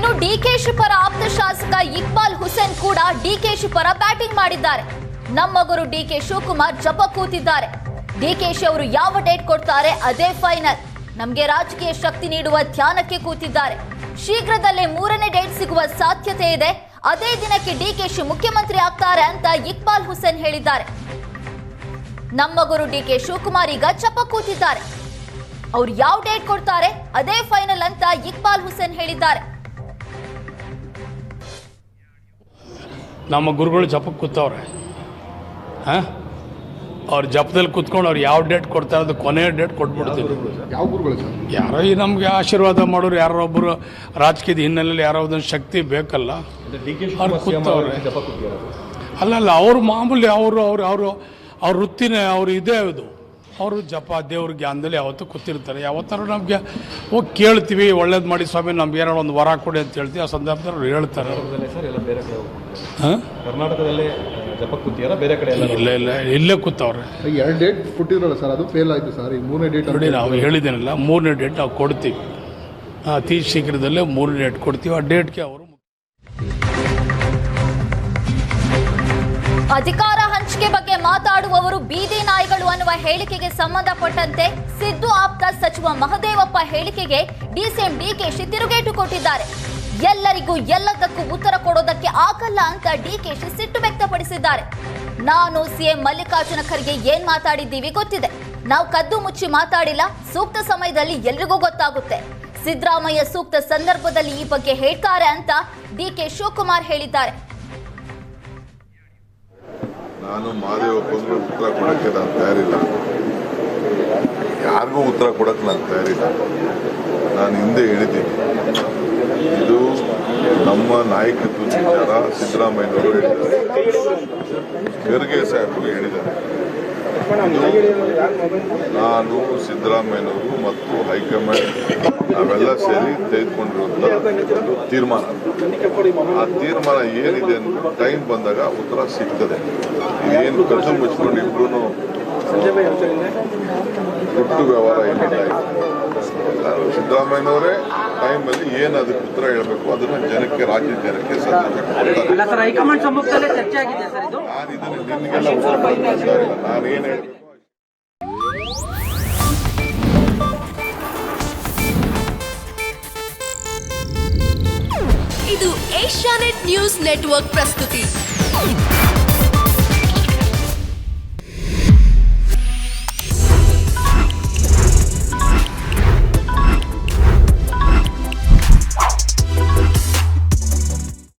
ಇನ್ನು ಡಿಕೆಶಿ ಪರ ಆಪ್ತ ಶಾಸಕ ಇಕ್ಬಾಲ್ ಹುಸೇನ್ ಕೂಡ ಡಿಕೆಶಿ ಪರ ಬ್ಯಾಟಿಂಗ್ ಮಾಡಿದ್ದಾರೆ. ನಮ್ಮ ಗುರು ಡಿಕೆ ಶಿವಕುಮಾರ್ ಜಪ ಕೂತಿದ್ದಾರೆ. ಡಿಕೆಶಿ ಅವರು ಯಾವ ಡೇಟ್ ಕೊಡ್ತಾರೆ ಅದೇ ಫೈನಲ್. ನಮಗೆ ರಾಜಕೀಯ ಶಕ್ತಿ ನೀಡುವ ಧ್ಯಾನಕ್ಕೆ ಕೂತಿದ್ದಾರೆ. ಶೀಘ್ರದಲ್ಲೇ 3ನೇ ಡೇಟ್ ಸಿಗುವ ಸಾಧ್ಯತೆ ಇದೆ. ಅದೇ ದಿನಕ್ಕೆ ಡಿಕೆಶಿ ಮುಖ್ಯಮಂತ್ರಿ ಆಗ್ತಾರೆ ಅಂತ ಇಕ್ಬಾಲ್ ಹುಸೇನ್ ಹೇಳಿದ್ದಾರೆ. ನಮ್ಮ ಗುರು ಡಿಕೆ ಶಿವಕುಮಾರ್ ಈಗ ಜಪ ಕೂತಿದ್ದಾರೆ. ಅವ್ರು ಯಾವ ಡೇಟ್ ಕೊಡ್ತಾರೆ ಅದೇ ಫೈನಲ್ ಅಂತ ಇಕ್ಬಾಲ್ ಹುಸೇನ್ ಹೇಳಿದ್ದಾರೆ. ನಮ್ಮ ಗುರುಗಳು ಜಪಕ್ಕೆ ಕೂತವ್ರೆ. ಅವ್ರು ಜಪದಲ್ಲಿ ಕೂತ್ಕೊಂಡು ಅವ್ರು ಯಾವ ಡೇಟ್ ಕೊಡ್ತಾರೆ ಅದು ಕೊನೆಯ ಡೇಟ್ ಕೊಟ್ಬಿಡ್ತೀವಿ. ಯಾವ ಗುರುಗಳು? ಯಾರೋ ಈ ನಮಗೆ ಆಶೀರ್ವಾದ ಮಾಡೋರು ಯಾರೊಬ್ಬರು ರಾಜಕೀಯದ ಹಿನ್ನೆಲೆಯಲ್ಲಿ ಯಾರೋ ಒಂದೊಂದು ಶಕ್ತಿ ಬೇಕಲ್ಲ, ಅವ್ರು ಕೂತವ್ರೆ. ಅಲ್ಲಲ್ಲ, ಅವರು ಮಾಮೂಲಿ ಅವ್ರ ವೃತ್ತಿನೇ ಅವ್ರು ಇದೇ ಇದು. ಅವರು ಜಪ ದೇವ್ರ ಜ್ಞಾನದಲ್ಲಿ ಯಾವತ್ತೂ ಕೂತಿರ್ತಾರೆ. ಯಾವತ್ತಾರು ನಮಗೆ ಹೋಗಿ ಕೇಳ್ತೀವಿ, ಒಳ್ಳೇದು ಮಾಡಿ ಸ್ವಾಮಿ ನಮ್ಗೆ ಏನೋ ಒಂದು ವರ ಕೊಡಿ ಅಂತ ಹೇಳ್ತೀವಿ. ಆ ಸಂದರ್ಭದಲ್ಲಿ ಅವ್ರು ಹೇಳ್ತಾರೆ. ಕರ್ನಾಟಕದಲ್ಲೇ ಜಪ ಕೂತಿಯಾರ ಬೇರೆ ಕಡೆ ಇಲ್ಲ ಇಲ್ಲೇ ಕೂತವ್ರೆ. 2 ಡೇಟ್ ಕೊಟ್ಟಿದ್ರಲ್ಲ ಸರ್, ಅದು ಫೇಲ್ ಆಯಿತು ಸರ್. ಈಗ 3ನೇ ಡೇಟ್ ನೋಡಿ, ನಾವು ಹೇಳಿದ್ದೇನಲ್ಲ, 3ನೇ ಡೇಟ್ ನಾವು ಕೊಡ್ತೀವಿ. ಅತಿ ಶೀಘ್ರದಲ್ಲೇ 3ನೇ ಡೇಟ್ ಕೊಡ್ತೀವಿ. ಆ ಡೇಟ್ಗೆ ಅವರು ಅಧಿಕಾರ ಹಂಚಿಕೆ ಬಗ್ಗೆ ಮಾತಾಡುವವರು ಬೀದಿ ನಾಯಿಗಳು ಅನ್ನುವ ಹೇಳಿಕೆಗೆ ಸಂಬಂಧಪಟ್ಟಂತೆ ಸಿದ್ದು ಆಪ್ತ ಸಚಿವ ಮಹದೇವಪ್ಪ ಹೇಳಿಕೆಗೆ ಡಿಸಿಎಂ ಡಿಕೆಶಿ ತಿರುಗೇಟು ಕೊಟ್ಟಿದ್ದಾರೆ. ಎಲ್ಲರಿಗೂ ಎಲ್ಲದಕ್ಕೂ ಉತ್ತರ ಕೊಡೋದಕ್ಕೆ ಆಗಲ್ಲ ಅಂತ ಡಿಕೆಶಿ ಸಿಟ್ಟು ವ್ಯಕ್ತಪಡಿಸಿದ್ದಾರೆ. ನಾನು ಸಿಎಂ ಮಲ್ಲಿಕಾರ್ಜುನ ಖರ್ಗೆ ಏನ್ ಮಾತಾಡಿದ್ದೀವಿ ಗೊತ್ತಿದೆ. ನಾವು ಕದ್ದು ಮುಚ್ಚಿ ಮಾತಾಡಿಲ್ಲ. ಸೂಕ್ತ ಸಮಯದಲ್ಲಿ ಎಲ್ರಿಗೂ ಗೊತ್ತಾಗುತ್ತೆ. ಸಿದ್ದರಾಮಯ್ಯ ಸೂಕ್ತ ಸಂದರ್ಭದಲ್ಲಿ ಈ ಬಗ್ಗೆ ಹೇಳ್ತಾರೆ ಅಂತ ಡಿಕೆ ಶಿವಕುಮಾರ್ ಹೇಳಿದ್ದಾರೆ. ನಾನು ಮಹದೇವಪ್ಪನಿಗೆ ಉತ್ತರ ಕೊಡಕ್ಕೆ ನಾನು ತಯಾರಿಲ್ಲ. ಯಾರಿಗೂ ಉತ್ತರ ಕೊಡಕ್ಕೆ ನಾನು ತಯಾರಿಲ್ಲ. ನಾನು ಹಿಂದೆ ಹೇಳಿದ್ದೀನಿ, ಇದು ನಮ್ಮ ನಾಯಕತ್ವದ ವಿಚಾರ. ಸಿದ್ದರಾಮಯ್ಯನವರು ಹೇಳಿದ್ದಾರೆ, ಖರ್ಗೆ ಸಾಹೇಬರು ಹೇಳಿದ್ದಾರೆ. ನಾನು ಸಿದ್ದರಾಮಯ್ಯನವರು ಮತ್ತು ಹೈಕಮಾಂಡ್ ನಾವೆಲ್ಲ ಸೇರಿ ತೆಗೆದುಕೊಂಡಿರುವಂಥ ಒಂದು ತೀರ್ಮಾನ. ಆ ತೀರ್ಮಾನ ಏನಿದೆ ಅಂತ ಟೈಮ್ ಬಂದಾಗ ಉತ್ತರ ಸಿಗ್ತದೆ. ಏನು ಕದ್ದು ಮುಚ್ಕೊಂಡು ಇಬ್ರು ಗುಟ್ಟು ವ್ಯವಹಾರ ಏನಿಲ್ಲ. ಸಿದ್ದರಾಮಯ್ಯನವರೇ ಟೈಮಲ್ಲಿ ಏನು ಅದಕ್ಕೆ ಉತ್ತರ ಹೇಳಬೇಕು ಅದನ್ನು ಜನಕ್ಕೆ, ರಾಜ್ಯ ಜನಕ್ಕೆ ನಾನಿದನ್ನು ನಿಮಗೆಲ್ಲ ಇಲ್ಲ. ನಾನೇನು ಹೇಳಬೇಕು. ಇದು ಏಷ್ಯಾನೆಟ್ ನ್ಯೂಸ್ ನೆಟ್ವರ್ಕ್ ಪ್ರಸ್ತುತಿ.